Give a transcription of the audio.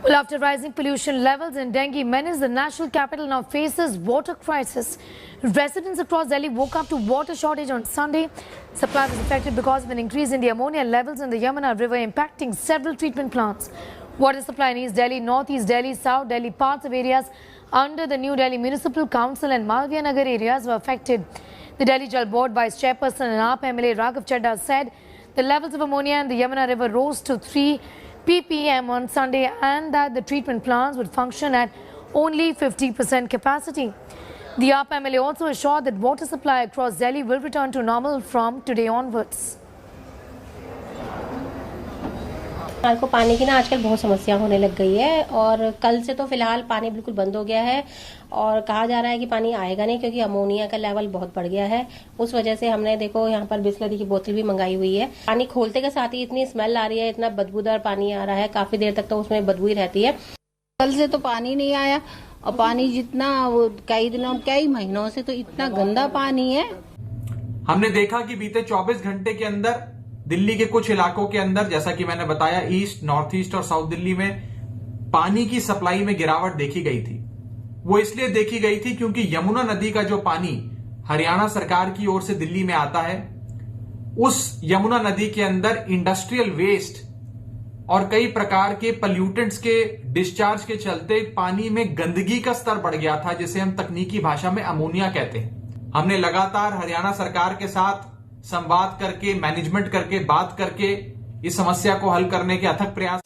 Well, after rising pollution levels and dengue menace, the national capital now faces water crisis. Residents across Delhi woke up to water shortage on Sunday. Supply was affected because of an increase in the ammonia levels in the Yamuna River, impacting several treatment plants. Water supply in East Delhi, Northeast Delhi, South Delhi, parts of areas under the New Delhi Municipal Council and Malviya Nagar areas were affected. The Delhi Jal Board Vice Chairperson and AAP MLA Raghav Chadha said the levels of ammonia in the Yamuna River rose to 3 ppm on Sunday and that the treatment plants would function at only 50% capacity. The AAP MLA also assured that water supply across Delhi will return to normal from today onwards. फिलहाल को पानी की आजकल बहुत समस्या होने लग गई है और कल से तो फिलहाल पानी बिल्कुल बंद हो गया है और कहा जा रहा है कि पानी आएगा नहीं क्योंकि अमोनिया का लेवल बहुत बढ़ गया है। उस वजह से हमने देखो यहाँ पर बिस्लरी की बोतल भी मंगाई हुई है। पानी खोलते के साथ ही इतनी स्मेल आ रही है, इतना बदबूदार पानी आ रहा है, काफी देर तक तो उसमें बदबू ही रहती है। कल से तो पानी नहीं आया और पानी जितना कई महीनों से तो इतना गंदा पानी है। हमने देखा कि बीते 24 घंटे के अंदर दिल्ली के कुछ इलाकों के अंदर, जैसा कि मैंने बताया, ईस्ट, नॉर्थ ईस्ट और साउथ दिल्ली में पानी की सप्लाई में गिरावट देखी गई थी। वो इसलिए देखी गई थी क्योंकि यमुना नदी का जो पानी हरियाणा सरकार की ओर से दिल्ली में आता है, उस यमुना नदी के अंदर इंडस्ट्रियल वेस्ट और कई प्रकार के पल्यूटेंट्स के डिस्चार्ज के चलते पानी में गंदगी का स्तर बढ़ गया था, जिसे हम तकनीकी भाषा में अमोनिया कहते हैं। हमने लगातार हरियाणा सरकार के साथ संवाद करके, मैनेजमेंट करके, बात करके इस समस्या को हल करने के अथक प्रयास